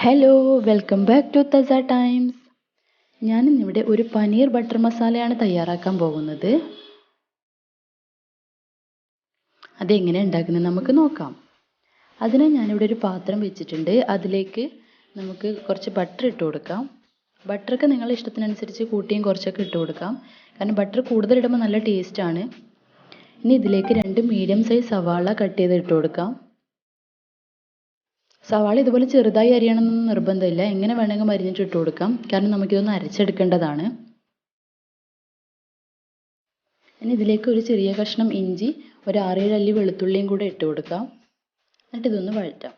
Hello, welcome back to തസ Times. ഞാനിന്നിവിടെ ഒരു പനീർ ബട്ടർ മസാലയാണ് തയ്യാറാക്കാൻ പോകുന്നത്. അതെങ്ങനെ ഉണ്ടാക്കുന്നത് നമുക്ക് നോക്കാം. അതിനായി ഞാനിവിടെ ഒരു പാത്രം വെച്ചിട്ടുണ്ട്. അതിലേക്ക് നമുക്ക് കുറച്ച് ബട്ടർ ഇട്ട് കൊടുക്കാം. ബട്ടറൊക്കെ നിങ്ങളുടെ ഇഷ്ടത്തിനനുസരിച്ച് കൂട്ടിയും കുറച്ചൊക്കെ ഇട്ട് കൊടുക്കാം. കാരണം ബട്ടർ കൂടുതൽ ഇടുമ്പോൾ നല്ല ടേസ്റ്റാണ്. ഇനി ഇതിലേക്ക് 2 മീഡിയം സൈസ് സവാള കട്ട് ചെയ്ത് ഇട്ട് കൊടുക്കാം. സവാള ഇതുപോലെ ചെറുതായി അരിയണമെന്നൊന്നും നിർബന്ധമില്ല, എങ്ങനെ വേണമെങ്കിലും അരിഞ്ഞിട്ട് ഇട്ട് കൊടുക്കാം. കാരണം നമുക്കിതൊന്ന് അരച്ചെടുക്കേണ്ടതാണ്. ഇനി ഇതിലേക്ക് ഒരു ചെറിയ കഷ്ണം ഇഞ്ചി, ഒരു 6-7 അല്ലി വെളുത്തുള്ളിയും കൂടെ ഇട്ട് കൊടുക്കാം. എന്നിട്ട് ഇതൊന്ന് വഴറ്റാം.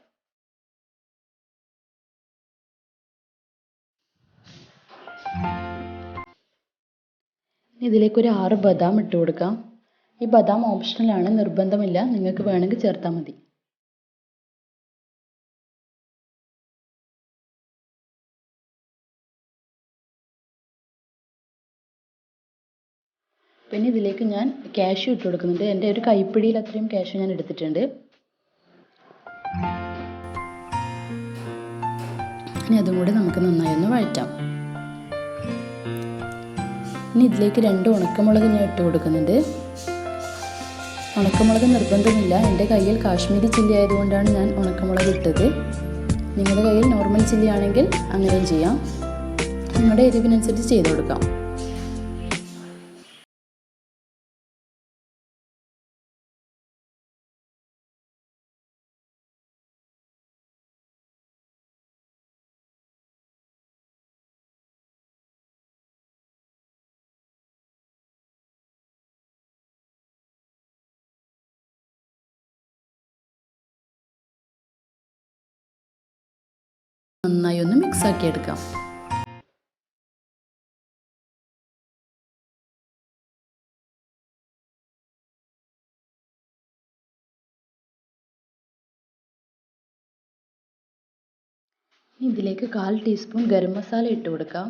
ഇതിലേക്ക് ഒരു 6 ബദാം ഇട്ട് കൊടുക്കാം. ഈ ബദാം ഓപ്ഷണലാണ്, നിർബന്ധമില്ല, നിങ്ങൾക്ക് വേണമെങ്കിൽ ചേർത്താൽ മതി. പിന്നെ ഇതിലേക്ക് ഞാൻ കാഷ്യൂ ഇട്ട് കൊടുക്കുന്നുണ്ട്. എൻ്റെ ഒരു കൈപ്പിടിയിൽ അത്രയും കാഷ്യൂ ഞാൻ എടുത്തിട്ടുണ്ട്. ഇനി അതും കൂടെ നമുക്ക് നന്നായി ഒന്ന് വഴറ്റാം. ഇനി ഇതിലേക്ക് 2 ഉണക്കമുളക് ഞാൻ ഇട്ട് കൊടുക്കുന്നുണ്ട്. ഉണക്കമുളക് നിർബന്ധമില്ല, എൻ്റെ കയ്യിൽ കാശ്മീരി ചില്ലി ആയതുകൊണ്ടാണ് ഞാൻ ഉണക്കമുളക് ഇട്ടത്. നിങ്ങളുടെ കയ്യിൽ നോർമൽ ചില്ലി ആണെങ്കിൽ അങ്ങനെയും ചെയ്യാം. നിങ്ങളുടെ എരിവിനനുസരിച്ച് ചെയ്ത് കൊടുക്കാം. നന്നായി ഒന്ന് മിക്സ് ആക്കി എടുക്കാം. ഇതിലേക്ക് 1/4 ടീസ്പൂൺ ഗരം മസാല ഇട്ട് കൊടുക്കാം.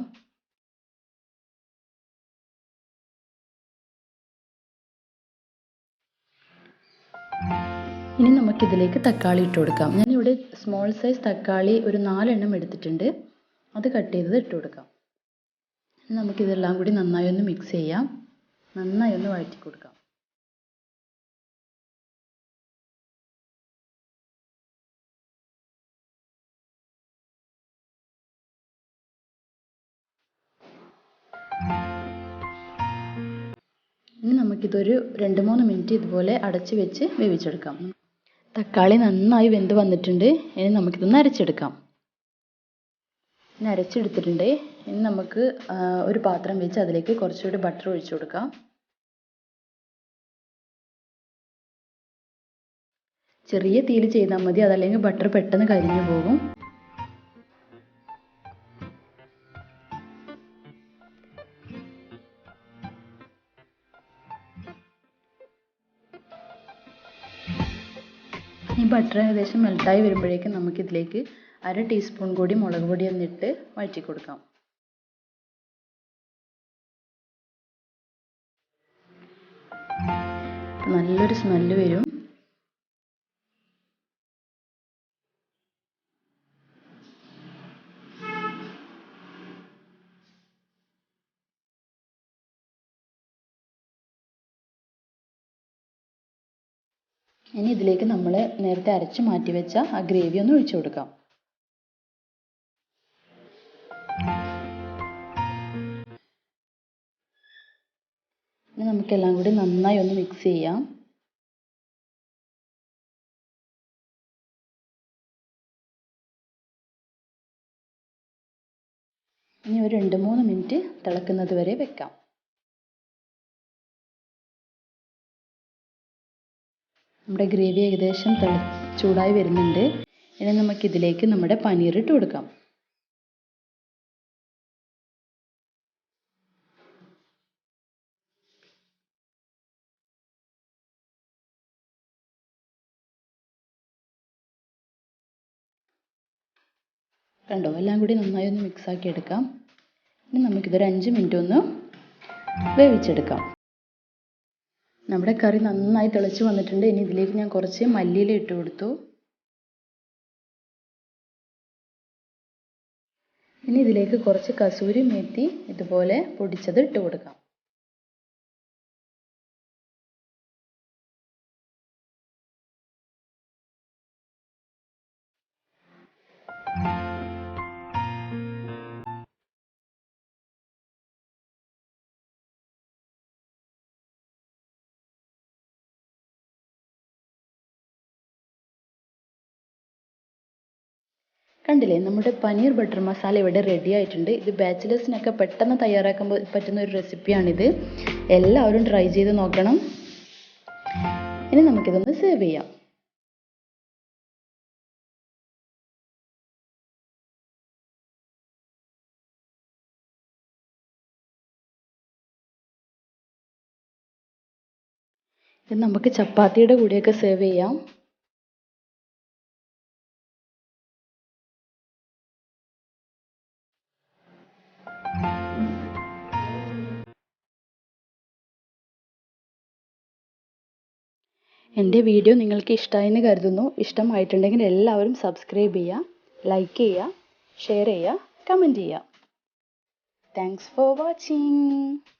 ഇനി നമുക്കിതിലേക്ക് തക്കാളി ഇട്ട് കൊടുക്കാം. ഞാനിവിടെ സ്മോൾ സൈസ് തക്കാളി ഒരു 4 എണ്ണം എടുത്തിട്ടുണ്ട്. അത് കട്ട് ചെയ്തത് ഇട്ട് കൊടുക്കാം. നമുക്കിതെല്ലാം കൂടി നന്നായി ഒന്ന് മിക്സ് ചെയ്യാം. നന്നായി ഒന്ന് വഴറ്റി കൊടുക്കാം. ഇനി നമുക്കിതൊരു 2-3 മിനിറ്റ് ഇതുപോലെ അടച്ച് വെച്ച് വേവിച്ചെടുക്കാം. തക്കാളി നന്നായി വെന്ത് വന്നിട്ടുണ്ട്. ഇനി നമുക്കിതൊന്ന് അരച്ചെടുക്കാം. ഇനി അരച്ചെടുത്തിട്ടുണ്ട്. ഇനി നമുക്ക് ഒരു പാത്രം വെച്ച് അതിലേക്ക് കുറച്ചുകൂടി ബട്ടർ ഒഴിച്ചു കൊടുക്കാം. ചെറിയ തീയിൽ ചെയ്താൽ മതി, അതല്ലെങ്കിൽ ബട്ടർ പെട്ടെന്ന് കരിഞ്ഞു പോകും. ഈ ബട്ടർ ഏകദേശം മെൽട്ടായി വരുമ്പോഴേക്കും നമുക്കിതിലേക്ക് 1/2 ടീസ്പൂൺ കൂടി മുളക് പൊടി എന്നിട്ട് വഴറ്റി കൊടുക്കാം. നല്ലൊരു സ്മെല്ല് വരും. ഇനി ഇതിലേക്ക് നമ്മൾ നേരത്തെ അരച്ച് മാറ്റി വെച്ച ആ ഗ്രേവി ഒന്ന് ഒഴിച്ചു കൊടുക്കാം. ഇനി നമുക്കെല്ലാം കൂടി നന്നായി ഒന്ന് മിക്സ് ചെയ്യാം. ഇനി ഒരു 2-3 മിനിറ്റ് തിളക്കുന്നത് വരെ വെക്കാം. നമ്മുടെ ഗ്രേവി ഏകദേശം ചൂടായി വരുന്നുണ്ട്. ഇനി നമുക്കിതിലേക്ക് നമ്മുടെ പനീർ ഇട്ട് കൊടുക്കാം. കണ്ടോ, എല്ലാം കൂടി നന്നായി ഒന്ന് മിക്സ് ആക്കി എടുക്കാം. ഇനി നമുക്കിതൊരു 5 മിനിറ്റ് ഒന്ന് വേവിച്ചെടുക്കാം. നമ്മുടെ കറി നന്നായി തിളച്ച് വന്നിട്ടുണ്ട്. ഇനി ഇതിലേക്ക് ഞാൻ കുറച്ച് മല്ലിയില ഇട്ട് കൊടുത്തു. ഇനി ഇതിലേക്ക് കുറച്ച് കസൂരി മേത്തി ഇതുപോലെ പൊടിച്ചത് ഇട്ട് കൊടുക്കാം. കണ്ടില്ലേ, നമ്മുടെ പനീർ ബട്ടർ മസാല ഇവിടെ റെഡി ആയിട്ടുണ്ട്. ഇത് ബാച്ചിലേഴ്സിനൊക്കെ പെട്ടെന്ന് തയ്യാറാക്കാൻ പറ്റുന്ന ഒരു റെസിപ്പിയാണിത്. എല്ലാവരും ട്രൈ ചെയ്ത് നോക്കണം. ഇനി നമുക്കിതൊന്ന് സെർവ് ചെയ്യാം. ഇത് നമുക്ക് ചപ്പാത്തിയുടെ കൂടെയൊക്കെ സെർവ് ചെയ്യാം. എൻ്റെ വീഡിയോ നിങ്ങൾക്ക് ഇഷ്ടമായെന്ന് കരുതുന്നു. ഇഷ്ടമായിട്ടുണ്ടെങ്കിൽ എല്ലാവരും സബ്സ്ക്രൈബ് ചെയ്യുക, ലൈക്ക് ചെയ്യുക, ഷെയർ ചെയ്യുക, കമൻറ്റ് ചെയ്യുക. Thanks for watching.